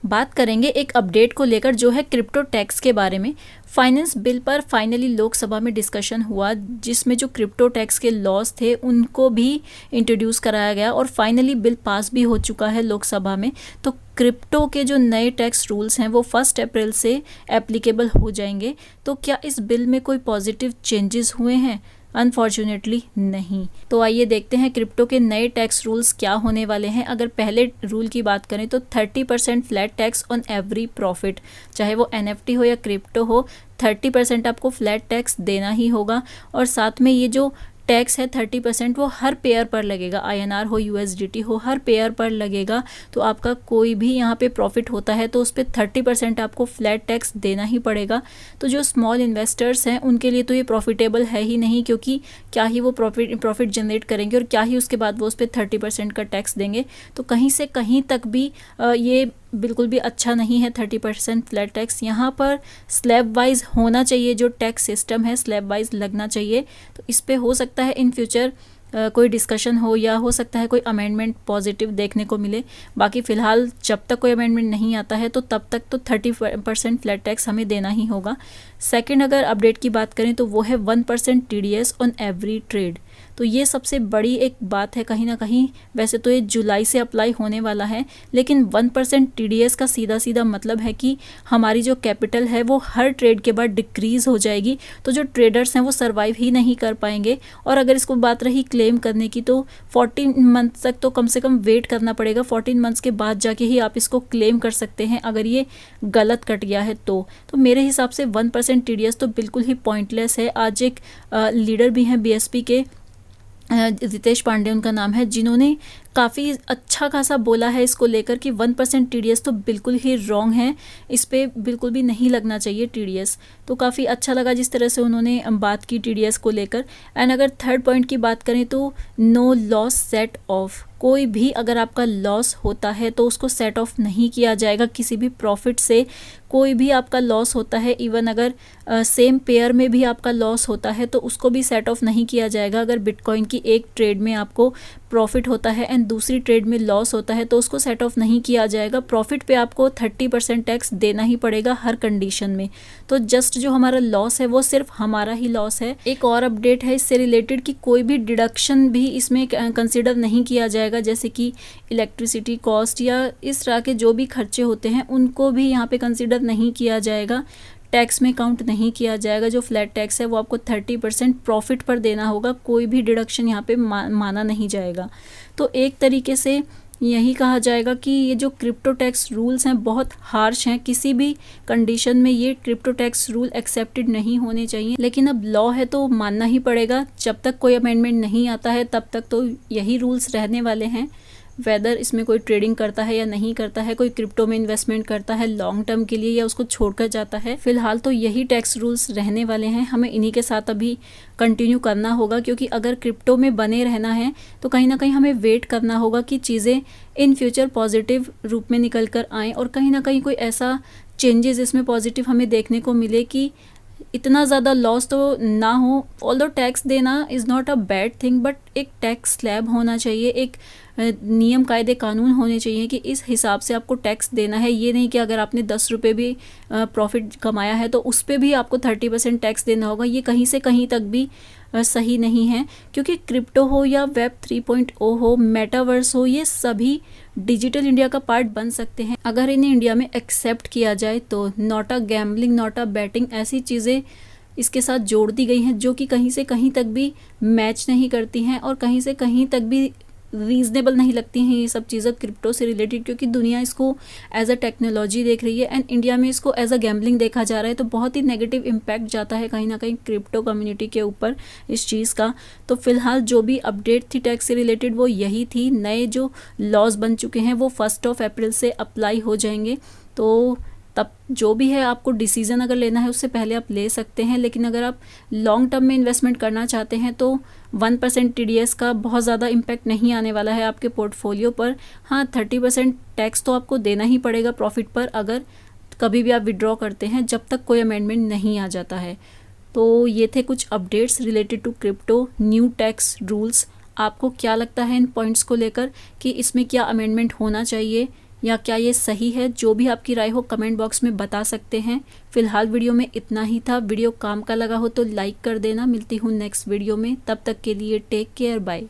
बात करेंगे एक अपडेट को लेकर जो है क्रिप्टो टैक्स के बारे में। फाइनेंस बिल पर फाइनली लोकसभा में डिस्कशन हुआ, जिसमें जो क्रिप्टो टैक्स के लॉज थे उनको भी इंट्रोड्यूस कराया गया और फाइनली बिल पास भी हो चुका है लोकसभा में। तो क्रिप्टो के जो नए टैक्स रूल्स हैं वो 1 अप्रैल से एप्लीकेबल हो जाएंगे। तो क्या इस बिल में कोई पॉजिटिव चेंजेस हुए हैं? अनफॉर्चुनेटली नहीं। तो आइए देखते हैं क्रिप्टो के नए टैक्स रूल्स क्या होने वाले हैं। अगर पहले रूल की बात करें तो 30% flat tax on every profit, चाहे वो NFT हो या क्रिप्टो हो, 30% आपको फ्लैट टैक्स देना ही होगा। और साथ में ये जो टैक्स है 30% वो हर पेयर पर लगेगा, INR हो USDT हो, हर पेयर पर लगेगा। तो आपका कोई भी यहाँ पे प्रॉफिट होता है तो उस पर 30% आपको फ्लैट टैक्स देना ही पड़ेगा। तो जो स्मॉल इन्वेस्टर्स हैं उनके लिए तो ये प्रॉफिटेबल है ही नहीं, क्योंकि क्या ही वो प्रॉफिट जनरेट करेंगे और क्या ही उसके बाद वो उस पर 30% का टैक्स देंगे। तो कहीं से कहीं तक भी ये बिल्कुल भी अच्छा नहीं है 30% फ्लैट टैक्स। यहाँ पर स्लैब वाइज होना चाहिए, जो टैक्स सिस्टम है स्लैब वाइज लगना चाहिए। तो इस पे हो सकता है इन फ्यूचर कोई डिस्कशन हो या हो सकता है कोई अमेंडमेंट पॉजिटिव देखने को मिले। बाकी फ़िलहाल जब तक कोई अमेंडमेंट नहीं आता है तो तब तक तो 30% फ्लैट टैक्स हमें देना ही होगा। सेकंड अगर अपडेट की बात करें तो वो है 1% TDS ऑन एवरी ट्रेड। तो ये सबसे बड़ी एक बात है कहीं ना कहीं। वैसे तो ये जुलाई से अप्लाई होने वाला है, लेकिन 1% TDS का सीधा सीधा मतलब है कि हमारी जो कैपिटल है वो हर ट्रेड के बाद डिक्रीज़ हो जाएगी। तो जो ट्रेडर्स हैं वो सर्वाइव ही नहीं कर पाएंगे। और अगर इसको बात रही क्लेम करने की तो 14 मंथ तक तो कम से कम वेट करना पड़ेगा। 14 मंथ्स के बाद जाके ही आप इसको क्लेम कर सकते हैं अगर ये गलत कट गया है तो मेरे हिसाब से 1% TDS तो बिल्कुल ही पॉइंटलेस है। आज एक लीडर भी हैं BSP के, रितेश पांडे उनका नाम है, जिन्होंने काफ़ी अच्छा खासा बोला है इसको लेकर कि 1% TDS तो बिल्कुल ही रॉन्ग है, इस पर बिल्कुल भी नहीं लगना चाहिए TDS। तो काफ़ी अच्छा लगा जिस तरह से उन्होंने बात की TDS को लेकर। एंड अगर थर्ड पॉइंट की बात करें तो नो लॉस सेट ऑफ। कोई भी अगर आपका लॉस होता है तो उसको सेट ऑफ नहीं किया जाएगा किसी भी प्रॉफिट से। कोई भी आपका लॉस होता है, इवन अगर सेम पेयर में भी आपका लॉस होता है तो उसको भी सेट ऑफ नहीं किया जाएगा। अगर बिटकॉइन की एक ट्रेड में आपको प्रॉफिट होता है एंड दूसरी ट्रेड में लॉस होता है तो उसको सेट ऑफ नहीं किया जाएगा। प्रॉफिट पे आपको 30% टैक्स देना ही पड़ेगा हर कंडीशन में। तो जस्ट जो हमारा लॉस है वो सिर्फ हमारा ही लॉस है। एक और अपडेट है इससे रिलेटेड कि कोई भी डिडक्शन भी इसमें कंसिडर नहीं किया जाएगा, जैसे कि इलेक्ट्रिसिटी कॉस्ट या इस तरह के जो भी खर्चे होते हैं उनको भी यहाँ पे कंसिडर नहीं किया जाएगा, टैक्स में काउंट नहीं किया जाएगा। जो फ्लैट टैक्स है वो आपको 30% प्रॉफिट पर देना होगा, कोई भी डिडक्शन यहाँ पे माना नहीं जाएगा। तो एक तरीके से यही कहा जाएगा कि ये जो क्रिप्टो टैक्स रूल्स हैं बहुत हार्श हैं। किसी भी कंडीशन में ये क्रिप्टो टैक्स रूल एक्सेप्टेड नहीं होने चाहिए, लेकिन अब लॉ है तो मानना ही पड़ेगा। जब तक कोई अमेंडमेंट नहीं आता है तब तक तो यही रूल्स रहने वाले हैं। वेदर इसमें कोई ट्रेडिंग करता है या नहीं करता है, कोई क्रिप्टो में इन्वेस्टमेंट करता है लॉन्ग टर्म के लिए या उसको छोड़कर जाता है, फिलहाल तो यही टैक्स रूल्स रहने वाले हैं। हमें इन्हीं के साथ अभी कंटिन्यू करना होगा, क्योंकि अगर क्रिप्टो में बने रहना है तो कहीं ना कहीं हमें वेट करना होगा कि चीज़ें इन फ्यूचर पॉजिटिव रूप में निकल कर आएँ और कहीं ना कहीं कोई ऐसा चेंजेस इसमें पॉजिटिव हमें देखने को मिले कि इतना ज़्यादा लॉस तो ना हो। ऑल्दो टैक्स देना is not a bad thing, but एक टैक्स स्लैब होना चाहिए, एक नियम कायदे कानून होने चाहिए कि इस हिसाब से आपको टैक्स देना है। ये नहीं कि अगर आपने 10 रुपये भी प्रॉफिट कमाया है तो उस पर भी आपको 30% टैक्स देना होगा। ये कहीं से कहीं तक भी सही नहीं है, क्योंकि क्रिप्टो हो या वेब 3.0 हो, मेटावर्स हो, ये सभी डिजिटल इंडिया का पार्ट बन सकते हैं अगर इन्हें इंडिया में एक्सेप्ट किया जाए। तो not a gambling, not a batting, ऐसी चीज़ें इसके साथ जोड़ दी गई हैं जो कि कहीं से कहीं तक भी मैच नहीं करती हैं और कहीं से कहीं तक भी रीज़नेबल नहीं लगती हैं ये सब चीज़ें क्रिप्टो से रिलेटेड, क्योंकि दुनिया इसको एज अ टेक्नोलॉजी देख रही है एंड इंडिया में इसको एज अ गैम्बलिंग देखा जा रहा है। तो बहुत ही नेगेटिव इम्पैक्ट जाता है कहीं ना कहीं क्रिप्टो कम्युनिटी के ऊपर इस चीज़ का। तो फिलहाल जो भी अपडेट थी टैक्स से रिलेटेड वो यही थी। नए जो लॉज बन चुके हैं वो 1 अप्रैल से अप्लाई हो जाएंगे। तो तब जो भी है आपको डिसीज़न अगर लेना है उससे पहले आप ले सकते हैं, लेकिन अगर आप लॉन्ग टर्म में इन्वेस्टमेंट करना चाहते हैं तो 1% TDS का बहुत ज़्यादा इम्पैक्ट नहीं आने वाला है आपके पोर्टफोलियो पर। हाँ, 30% टैक्स तो आपको देना ही पड़ेगा प्रॉफिट पर अगर कभी भी आप विड्रॉ करते हैं, जब तक कोई अमेंडमेंट नहीं आ जाता है। तो ये थे कुछ updates related to crypto new tax rules. आपको क्या लगता है इन पॉइंट्स को लेकर कि इसमें क्या अमेंडमेंट होना चाहिए या क्या ये सही है? जो भी आपकी राय हो कमेंट बॉक्स में बता सकते हैं। फिलहाल वीडियो में इतना ही था। वीडियो काम का लगा हो तो लाइक कर देना। मिलती हूँ नेक्स्ट वीडियो में, तब तक के लिए टेक केयर, बाय।